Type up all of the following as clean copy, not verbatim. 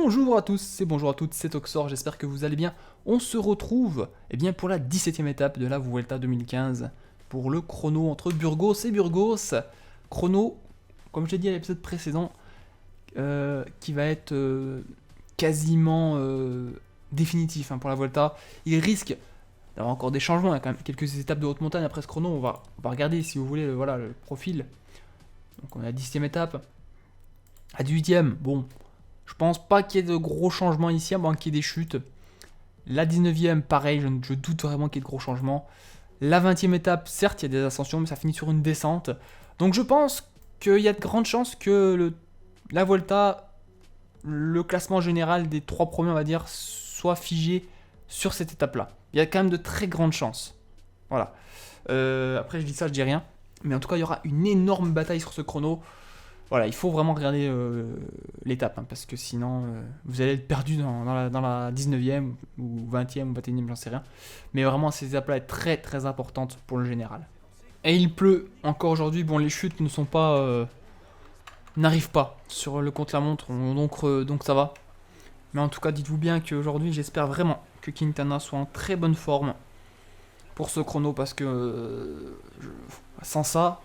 Bonjour à tous et bonjour à toutes, c'est Oxor, j'espère que vous allez bien. On se retrouve pour la 17ème étape de la Vuelta 2015 pour le chrono entre Burgos et Burgos. Chrono, comme je l'ai dit à l'épisode précédent, qui va être quasiment définitif pour la Vuelta. Il risque d'avoir encore des changements, il y a quand même quelques étapes de haute montagne après ce chrono. On va regarder si vous voulez le profil. Donc on est à la 17ème étape. À 18ème, bon, je pense pas qu'il y ait de gros changements ici, à moins qu'il y ait des chutes. La 19ème, pareil, je doute vraiment qu'il y ait de gros changements. La 20ème étape, certes, il y a des ascensions, mais ça finit sur une descente. Donc je pense qu'il y a de grandes chances que la Vuelta, le classement général des 3 premiers, on va dire, soit figé sur cette étape-là. Il y a quand même de très grandes chances. Voilà. Après, je dis ça, je dis rien. Mais en tout cas, il y aura une énorme bataille sur ce chrono. Voilà, il faut vraiment regarder l'étape, parce que sinon, vous allez être perdu dans la 19e ou 20e ou 21e, j'en sais rien. Mais vraiment, ces étapes-là sont très très importantes pour le général. Et il pleut encore aujourd'hui. Bon, les chutes ne sont pas... n'arrivent pas sur le contre-la-montre, donc ça va. Mais en tout cas, dites-vous bien qu'aujourd'hui, j'espère vraiment que Quintana soit en très bonne forme pour ce chrono, parce que sans ça,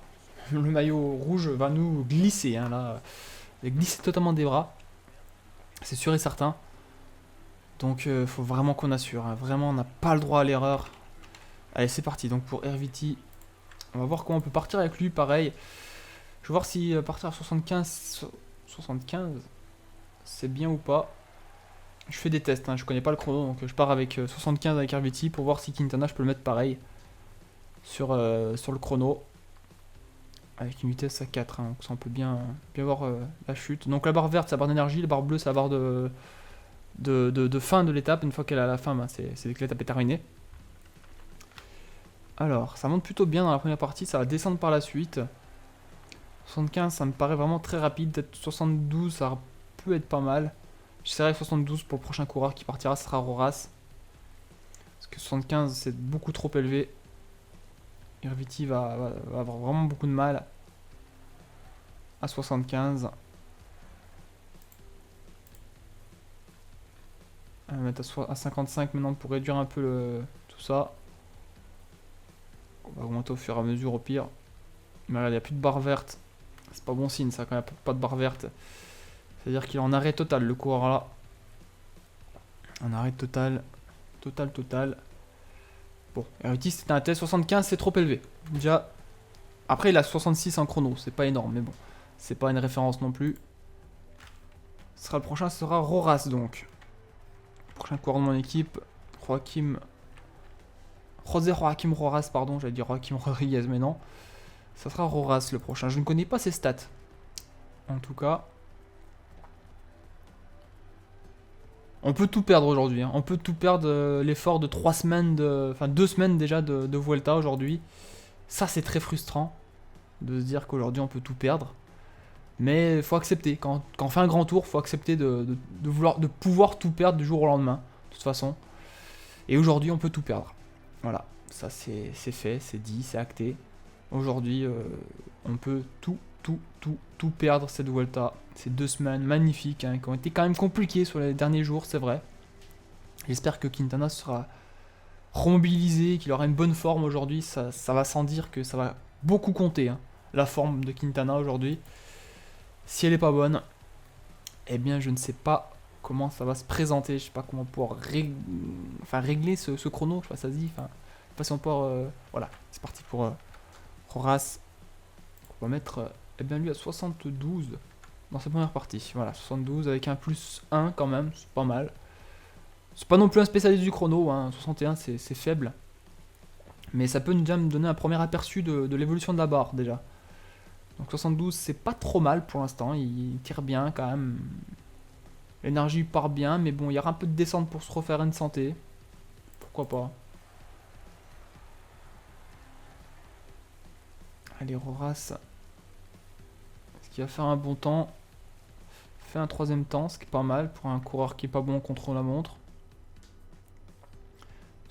le maillot rouge va nous glisser, là. Il va glisser totalement des bras. C'est sûr et certain. Donc faut vraiment qu'on assure. Vraiment, on n'a pas le droit à l'erreur. Allez, c'est parti. Donc pour RVT, on va voir comment on peut partir avec lui. Pareil. Je vais voir si partir à 75, c'est bien ou pas. Je fais des tests, je connais pas le chrono, donc je pars avec 75 avec RVT pour voir si Quintana je peux le mettre pareil sur le chrono. Avec une vitesse à 4, donc ça on peut bien voir la chute. Donc la barre verte c'est la barre d'énergie, la barre bleue c'est la barre de fin de l'étape. Une fois qu'elle est à la fin, c'est que l'étape est terminée. Alors ça monte plutôt bien dans la première partie, ça va descendre par la suite. 75 ça me paraît vraiment très rapide, peut-être 72 ça peut être pas mal. J'essaierai 72 pour le prochain coureur qui partira, ce sera Roras. Parce que 75 c'est beaucoup trop élevé. RVT va avoir vraiment beaucoup de mal à 75. On va mettre à 55 maintenant pour réduire un peu tout ça. On va augmenter au fur et à mesure au pire. Mais là il n'y a plus de barre verte. C'est pas bon signe ça quand il n'y a pas de barre verte. C'est-à-dire qu'il est en arrêt total le coureur là. En arrêt total. Total. Bon, RVT c'est un test, 75 c'est trop élevé. Déjà, après il a 66 en chrono, c'est pas énorme, mais bon, c'est pas une référence non plus. Le prochain sera Roras donc. Le prochain coureur de mon équipe, José Joaquim Roras, pardon, j'allais dire Joaquim Rodriguez, mais non. Ça sera Roras le prochain, je ne connais pas ses stats. En tout cas. On peut tout perdre aujourd'hui, on peut tout perdre, l'effort de 2 semaines déjà de Vuelta aujourd'hui. Ça c'est très frustrant de se dire qu'aujourd'hui on peut tout perdre. Mais il faut accepter, quand on fait un grand tour, il faut accepter de pouvoir tout perdre du jour au lendemain, de toute façon. Et aujourd'hui on peut tout perdre. Voilà, ça c'est fait, c'est dit, c'est acté. Aujourd'hui on peut tout perdre cette Vuelta. Ces 2 semaines magnifiques qui ont été quand même compliquées sur les derniers jours, c'est vrai. J'espère que Quintana sera remobilisé, qu'il aura une bonne forme aujourd'hui. Ça va sans dire que ça va beaucoup compter, la forme de Quintana aujourd'hui. Si elle est pas bonne, eh bien je ne sais pas comment ça va se présenter. Je sais pas comment pouvoir régler ce chrono. Je sais pas ça se dit. Je sais pas si on peut. Voilà, c'est parti pour Roras. On va mettre lui à 72 dans sa première partie. Voilà, 72 avec un plus 1 quand même, c'est pas mal. C'est pas non plus un spécialiste du chrono, 61 c'est faible. Mais ça peut déjà me donner un premier aperçu de l'évolution de la barre déjà. Donc 72 c'est pas trop mal pour l'instant, il tire bien quand même. L'énergie part bien, mais bon, il y aura un peu de descente pour se refaire une santé. Pourquoi pas. Allez, Roras. Est-ce qu'il va faire un bon temps? Fait un 3ème temps, ce qui est pas mal pour un coureur qui est pas bon contre la montre.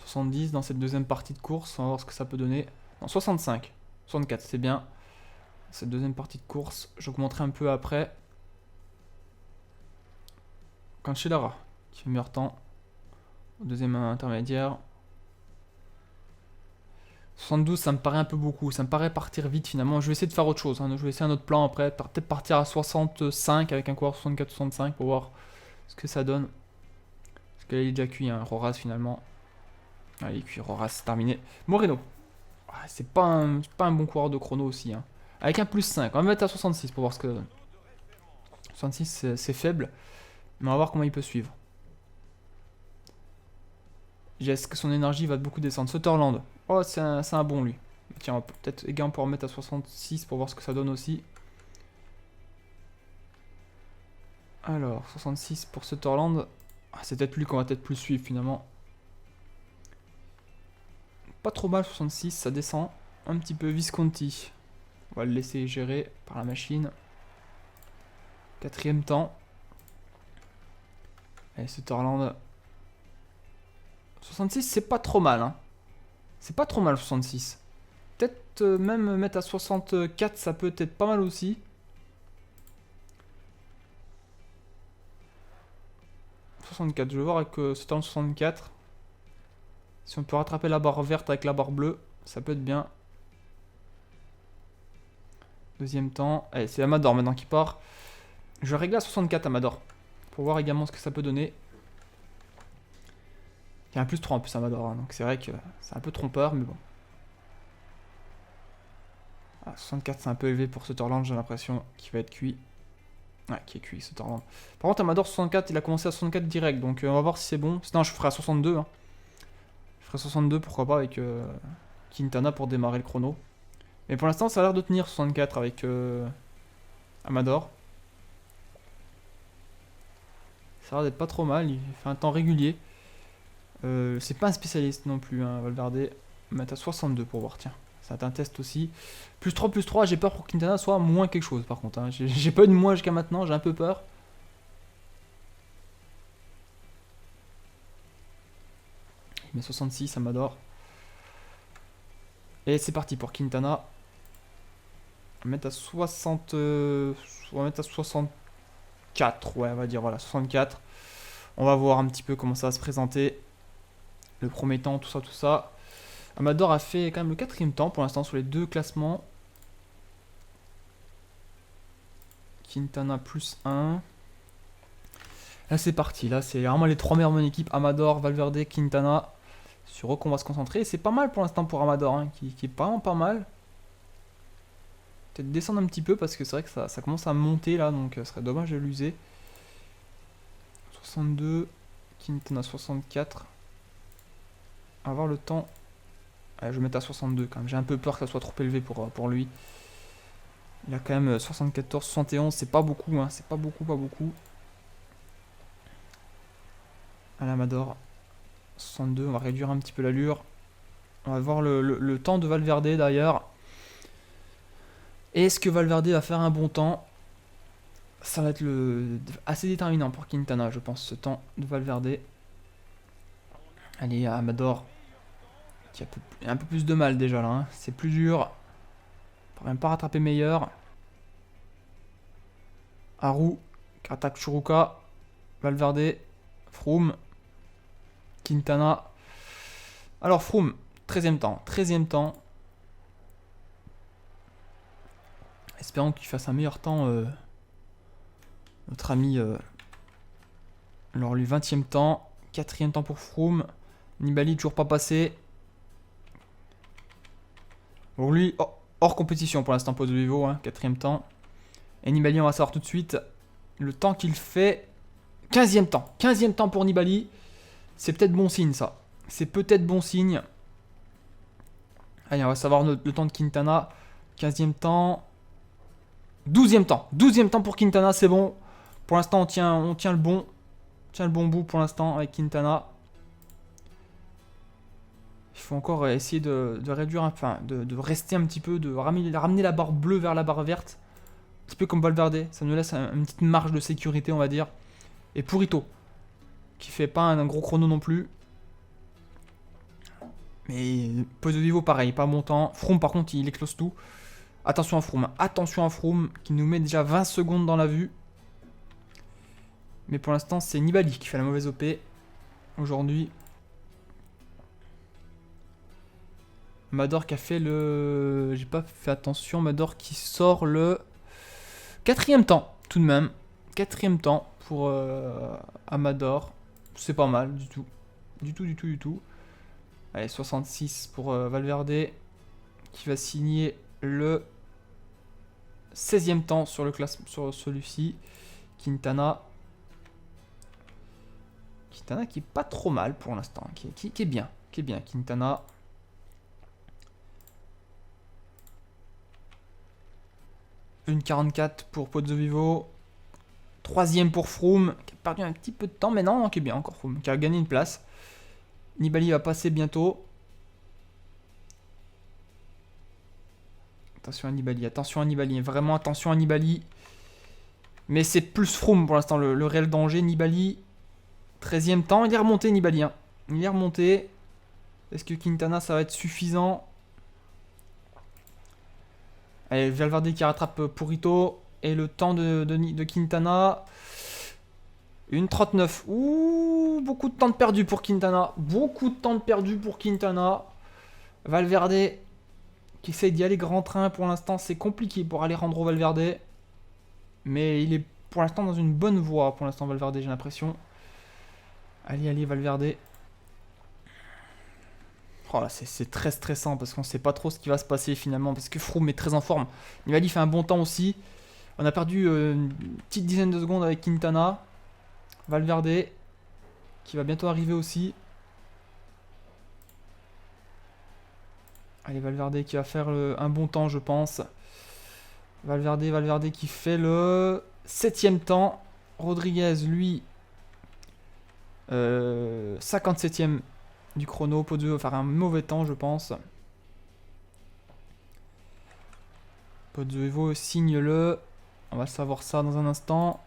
70 dans cette 2ème partie de course, on va voir ce que ça peut donner. Non, 65, 64, c'est bien. Cette 2ème partie de course, j'augmenterai un peu après. Cancellara qui fait meilleur temps. Au deuxième intermédiaire. 72, ça me paraît un peu beaucoup. Ça me paraît partir vite finalement. Je vais essayer de faire autre chose. Hein. Je vais essayer un autre plan après. Peut-être partir à 65 avec un coureur 64-65 pour voir ce que ça donne. Parce que là, il est déjà cuit, hein, Roras finalement. Ah, il est cuit, Roras, c'est terminé. Moreno. Ah, c'est pas un bon coureur de chrono aussi. Hein. Avec un plus 5. On va mettre à 66 pour voir ce que ça donne. 66, c'est faible. Mais on va voir comment il peut suivre. Est-ce que son énergie va beaucoup descendre? Sutherland. Oh, c'est un bon lui. Tiens, peut-être également pour remettre à 66 pour voir ce que ça donne aussi. Alors, 66 pour Sutherland. Ah, c'est peut-être lui qu'on va peut-être plus suivre finalement. Pas trop mal 66, ça descend. Un petit peu Visconti. On va le laisser gérer par la machine. Quatrième temps. Allez, Sutherland. 66, c'est pas trop mal. Hein. C'est pas trop mal 66. Peut-être même mettre à 64, ça peut être pas mal aussi. Je vais voir avec Sutherland 64. Si on peut rattraper la barre verte avec la barre bleue, ça peut être bien. Deuxième temps. Allez, c'est Amador maintenant qui part. Je vais régler à 64 Amador. Pour voir également ce que ça peut donner. Il y a un plus 3 en plus Amador. Hein, donc c'est vrai que c'est un peu trompeur, mais bon. Ah, 64 c'est un peu élevé pour Sutherland, j'ai l'impression qu'il va être cuit. Ouais, qui est cuit Sutherland. Par contre Amador 64, il a commencé à 64 direct. Donc on va voir si c'est bon. Sinon je ferai à 62. Hein. Je ferai 62 pourquoi pas avec Quintana pour démarrer le chrono. Mais pour l'instant ça a l'air de tenir 64 avec Amador. Ça a l'air d'être pas trop mal, il fait un temps régulier. C'est pas un spécialiste non plus, hein, Valverde. On va mettre à 62 pour voir, tiens. Ça va être un test aussi. Plus 3, j'ai peur pour Quintana soit moins quelque chose par contre. Hein. J'ai pas eu de moins jusqu'à maintenant, j'ai un peu peur. Il met 66, Amador. Et c'est parti pour Quintana. On va mettre à 60. On va mettre à 64. Ouais, on va dire, voilà, 64. On va voir un petit peu comment ça va se présenter. Le premier temps, tout ça, tout ça. Amador a fait quand même le quatrième temps pour l'instant sur les deux classements. Quintana plus 1. Là c'est parti, là c'est vraiment les trois meilleurs de mon équipe. Amador, Valverde, Quintana. Sur eux qu'on va se concentrer. C'est pas mal pour l'instant pour Amador, hein, qui est vraiment pas mal. Peut-être descendre un petit peu parce que c'est vrai que ça commence à monter là, donc ce serait dommage de l'user. 62, Quintana 64. On va voir le temps. Allez, je vais mettre à 62 quand même. J'ai un peu peur que ça soit trop élevé pour lui. Il a quand même 74, 71, c'est pas beaucoup, hein. C'est pas beaucoup, pas beaucoup. Allez, Amador. 62, on va réduire un petit peu l'allure. On va voir le temps de Valverde d'ailleurs. Est-ce que Valverde va faire un bon temps? Ça va être assez déterminant pour Quintana, je pense, ce temps de Valverde. Allez, Amador. Qui a un peu plus de mal déjà là. Hein. C'est plus dur. On peut même pas rattraper meilleur. Haru. Qui attaque Churuka. Valverde. Froome. Quintana. Alors Froome. 13e temps. 13e temps. Espérons qu'il fasse un meilleur temps. Notre ami. Alors lui 20e temps. 4e temps pour Froome. Nibali toujours pas passé. Bon lui, hors compétition pour l'instant, Pozzo Vivo, hein, 4e temps. Et Nibali, on va savoir tout de suite le temps qu'il fait. 15e temps. 15e temps pour Nibali. C'est peut-être bon signe ça. C'est peut-être bon signe. Allez, on va savoir le temps de Quintana. 15e temps. 12e temps. 12e temps pour Quintana, c'est bon. Pour l'instant, on tient le bon. On tient le bon bout pour l'instant avec Quintana. Il faut encore essayer de réduire, enfin, de rester un petit peu, de ramener la barre bleue vers la barre verte. Un petit peu comme Valverde. Ça nous laisse une petite marge de sécurité, on va dire. Et Purito, qui fait pas un gros chrono non plus. Mais Pozzo Vivo, pareil, pas bon temps. Froome, par contre, il éclose tout. Attention à Froome. Attention à Froome, qui nous met déjà 20 secondes dans la vue. Mais pour l'instant, c'est Nibali qui fait la mauvaise OP aujourd'hui. Mador qui a fait le... J'ai pas fait attention. Mador qui sort le 4e temps, tout de même. 4e temps pour Amador. C'est pas mal du tout. Du tout. Allez, 66 pour Valverde. Qui va signer le 16e temps sur le classement, sur celui-ci. Quintana qui est pas trop mal pour l'instant. Qui est bien. Quintana. Une 44 pour Pozzovivo. 3e pour Froome, qui a perdu un petit peu de temps, mais non, qui est bien encore Froome, qui a gagné une place. Nibali va passer bientôt. Attention à Nibali, vraiment attention à Nibali. Mais c'est plus Froome pour l'instant, le réel danger. Nibali, 13e temps, il est remonté Nibali. Hein. Il est remonté. Est-ce que Quintana, ça va être suffisant? Allez, Valverde qui rattrape Purito. Et le temps de Quintana, une 39. Ouh, beaucoup de temps de perdu pour Quintana. Valverde qui essaye d'y aller grand train. Pour l'instant, c'est compliqué pour Alejandro Valverde. Mais il est pour l'instant dans une bonne voie. Pour l'instant, Valverde, j'ai l'impression. Allez, Valverde. Oh là, c'est très stressant parce qu'on sait pas trop ce qui va se passer finalement. Parce que Froome est très en forme. Nibali fait un bon temps aussi. On a perdu une petite dizaine de secondes avec Quintana. Valverde qui va bientôt arriver aussi. Allez, Valverde qui va faire un bon temps, je pense. Valverde qui fait le 7e temps. Rodriguez, lui, 57e du chrono. Pozzovivo va faire un mauvais temps, je pense. Pozzovivo signe le... On va savoir ça dans un instant.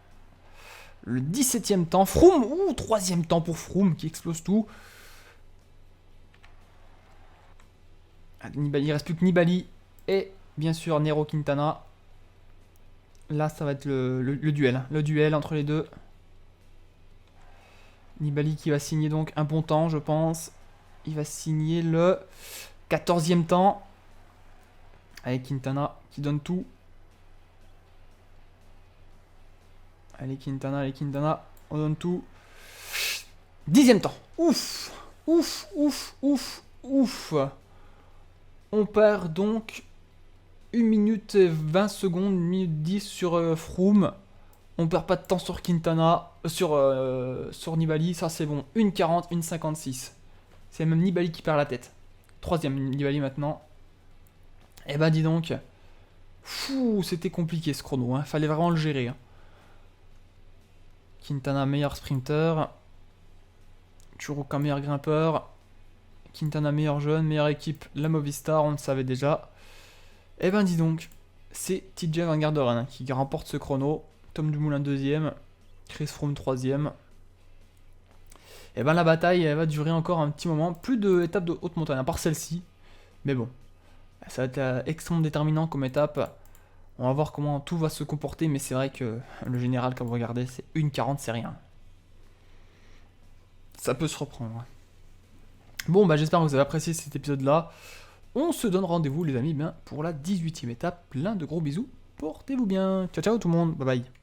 Le 17e temps. Froome, ouh, 3e temps pour Froome qui explose tout. Nibali, il ne reste plus que Nibali et bien sûr Nairo Quintana. Là, ça va être le duel. Le duel entre les deux. Nibali qui va signer donc un bon temps, je pense. Il va signer le 14e temps. Avec Quintana qui donne tout. Allez Quintana, on donne tout. 10e temps. Ouf. On perd donc 1 minute et 20 secondes, 1 minute 10 sur Froome. On perd pas de temps sur Quintana, sur Nibali, ça c'est bon. 1,40, 1,56. C'est même Nibali qui perd la tête. 3e Nibali maintenant. Eh ben dis donc. Fou, c'était compliqué ce chrono, hein. Fallait vraiment le gérer. Hein. Quintana, meilleur sprinter. Churuka, meilleur grimpeur. Quintana, meilleur jeune, meilleure équipe, la Movistar, on le savait déjà. Eh ben dis donc, c'est TJ Van Garderen hein, qui remporte ce chrono. Tom Dumoulin 2e, Chris Froome 3e. Eh ben la bataille, elle va durer encore un petit moment. Plus d'étapes de haute montagne, à part celle-ci. Mais bon, ça va être extrêmement déterminant comme étape. On va voir comment tout va se comporter, mais c'est vrai que le général, comme vous regardez, c'est 1,40, c'est rien. Ça peut se reprendre. Bon, bah j'espère que vous avez apprécié cet épisode-là. On se donne rendez-vous, les amis, pour la 18e étape. Plein de gros bisous. Portez-vous bien. Ciao, ciao tout le monde. Bye bye.